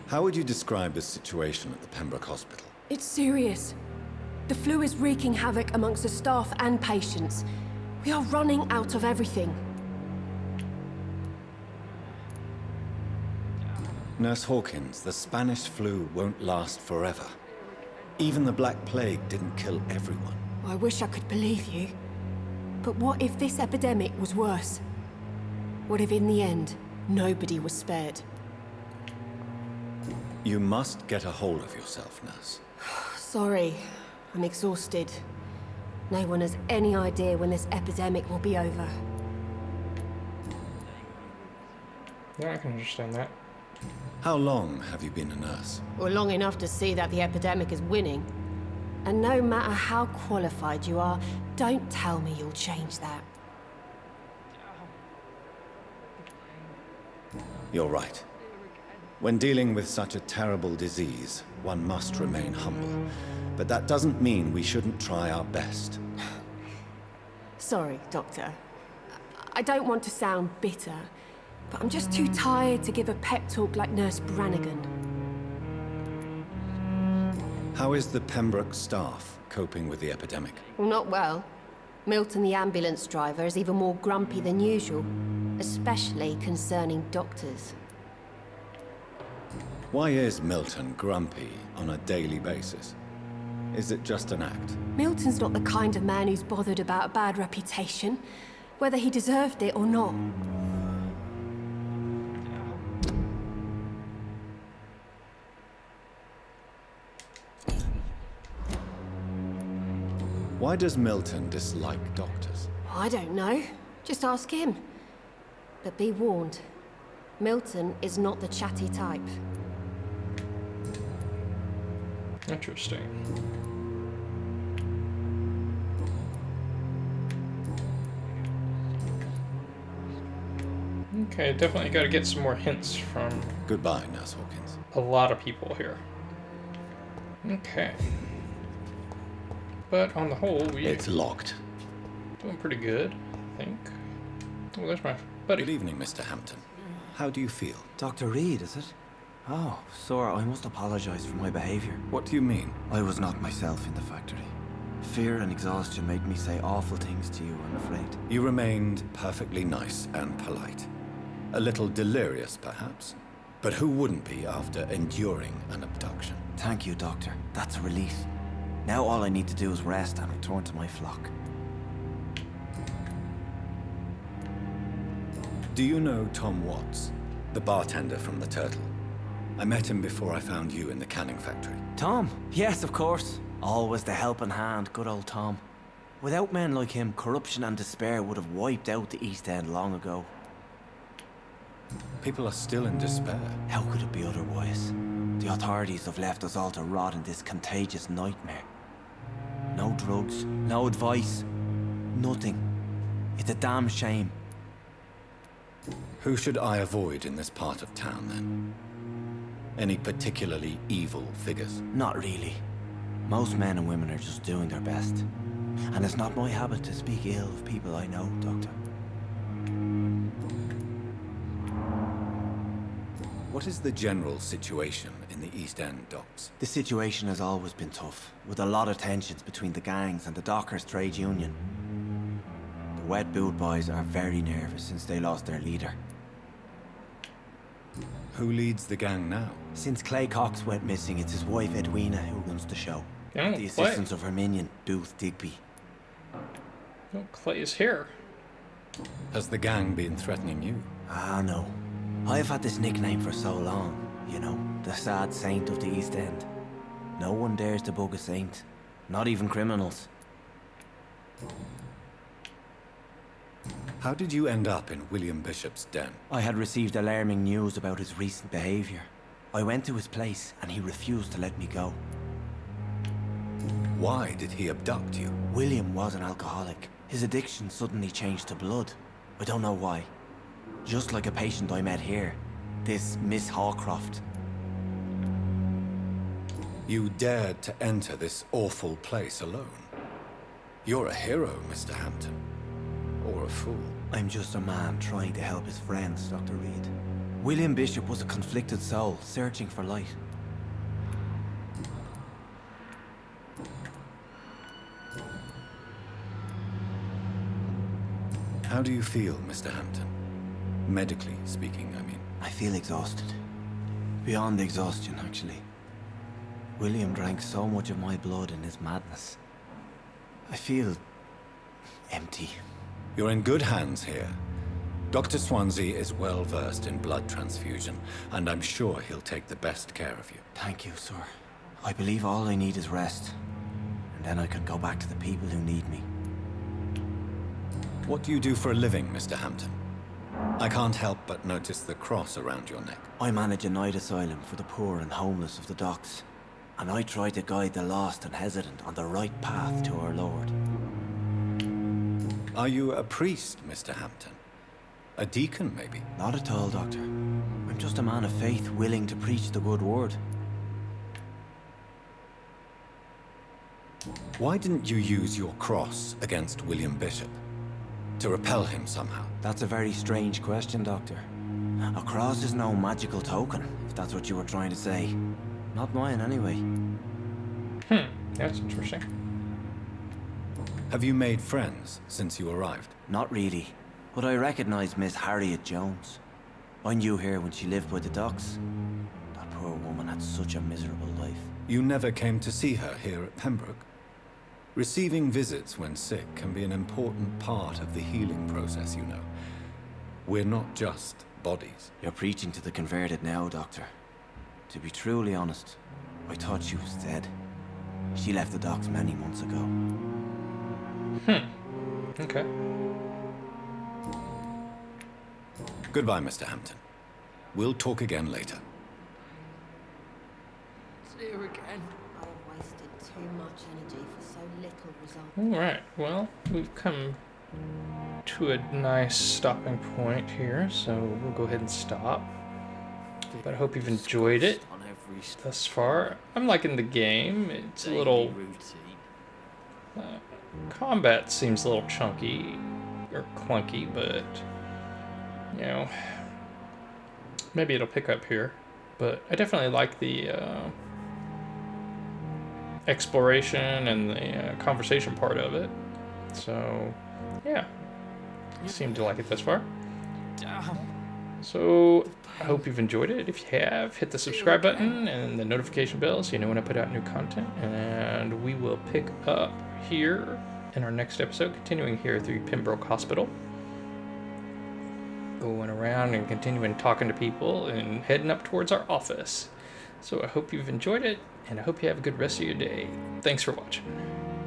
How would you describe the situation at the Pembroke Hospital? It's serious. The flu is wreaking havoc amongst the staff and patients. We are running out of everything. Nurse Hawkins, the Spanish flu won't last forever. Even the Black Plague didn't kill everyone. I wish I could believe you. But what if this epidemic was worse? What if in the end, nobody was spared? You must get a hold of yourself, nurse. Sorry, I'm exhausted. No one has any idea when this epidemic will be over. Yeah, I can understand that. How long have you been a nurse? Well, long enough to see that the epidemic is winning. And no matter how qualified you are, don't tell me you'll change that. You're right. When dealing with such a terrible disease, one must remain humble. But that doesn't mean we shouldn't try our best. Sorry, Doctor. I don't want to sound bitter, but I'm just too tired to give a pep talk like Nurse Brannigan. How is the Pembroke staff coping with the epidemic? Well, not well. Milton, the ambulance driver, is even more grumpy than usual, especially concerning doctors. Why is Milton grumpy on a daily basis? Is it just an act? Milton's not the kind of man who's bothered about a bad reputation, whether he deserved it or not. Why does Milton dislike doctors? I don't know. Just ask him. But be warned, Milton is not the chatty type. Interesting. Okay, definitely got to get some more hints from... Goodbye, Nurse Hawkins. A lot of people here. Okay. But on the whole, It's locked. Doing pretty good, I think. Oh, there's my buddy. Good evening, Mr. Hampton. How do you feel? Dr. Reed, is it? Oh, sir, I must apologize for my behavior. What do you mean? I was not myself in the factory. Fear and exhaustion made me say awful things to you, I'm afraid. You remained perfectly nice and polite. A little delirious, perhaps. But who wouldn't be after enduring an abduction? Thank you, Doctor. That's a relief. Now all I need to do is rest and return to my flock. Do you know Tom Watts, the bartender from the Turtle? I met him before I found you in the canning factory. Tom? Yes, of course. Always the helping hand, good old Tom. Without men like him, corruption and despair would have wiped out the East End long ago. People are still in despair. How could it be otherwise? The authorities have left us all to rot in this contagious nightmare. No drugs, no advice, nothing. It's a damn shame. Who should I avoid in this part of town, then? Any particularly evil figures? Not really. Most men and women are just doing their best. And it's not my habit to speak ill of people I know, Doctor. What is the general situation in the East End docks? The situation has always been tough, with a lot of tensions between the gangs and the Dockers Trade Union. The Wet Boot Boys are very nervous since they lost their leader. Who leads the gang now? Since Clay Cox went missing, it's his wife Edwina who runs the show. Oh, The assistance of her minion, Booth Digby. Oh, Clay is here. Has the gang been threatening you? Ah, no. I've had this nickname for so long, you know, the sad saint of the East End. No one dares to bug a saint, not even criminals. How did you end up in William Bishop's den? I had received alarming news about his recent behavior. I went to his place and he refused to let me go. Why did he abduct you? William was an alcoholic. His addiction suddenly changed to blood. I don't know why. Just like a patient I met here. This Miss Hawcroft. You dared to enter this awful place alone. You're a hero, Mr. Hampton. Or a fool. I'm just a man trying to help his friends, Dr. Reed. William Bishop was a conflicted soul, searching for light. How do you feel, Mr. Hampton? Medically speaking, I mean. I feel exhausted. Beyond exhaustion, actually. William drank so much of my blood in his madness. I feel empty. You're in good hands here. Dr. Swansea is well versed in blood transfusion, and I'm sure he'll take the best care of you. Thank you, sir. I believe all I need is rest. And then I can go back to the people who need me. What do you do for a living, Mr. Hampton? I can't help but notice the cross around your neck. I manage a night asylum for the poor and homeless of the docks. And I try to guide the lost and hesitant on the right path to our Lord. Are you a priest, Mr. Hampton? A deacon, maybe? Not at all, Doctor. I'm just a man of faith willing to preach the good word. Why didn't you use your cross against William Bishop? To repel him somehow? That's a very strange question, Doctor. A cross is no magical token, if that's what you were trying to say. Not mine, anyway. That's interesting. Have you made friends since you arrived? Not really, but I recognize Miss Harriet Jones. I knew her when she lived by the docks. That poor woman had such a miserable life. You never came to see her here at Pembroke? Receiving visits when sick can be an important part of the healing process, you know. We're not just bodies. You're preaching to the converted now, Doctor. To be truly honest, I thought she was dead. She left the docks many months ago. Okay. Goodbye, Mr. Hampton. We'll talk again later. See you again. I wasted too much energy for so little result. Alright, well, we've come to a nice stopping point here, so we'll go ahead and stop. But I hope you've enjoyed it thus far. I'm liking the game. It's a little... combat seems a little chunky, or clunky, but, you know, maybe it'll pick up here. But I definitely like the exploration and the conversation part of it. So, yeah, you seem to like it thus far. So, I hope you've enjoyed it. If you have, hit the subscribe button and the notification bell so you know when I put out new content. And we will pick up here in our next episode, continuing here through Pembroke Hospital. Going around and continuing talking to people and heading up towards our office. So I hope you've enjoyed it, and I hope you have a good rest of your day. Thanks for watching.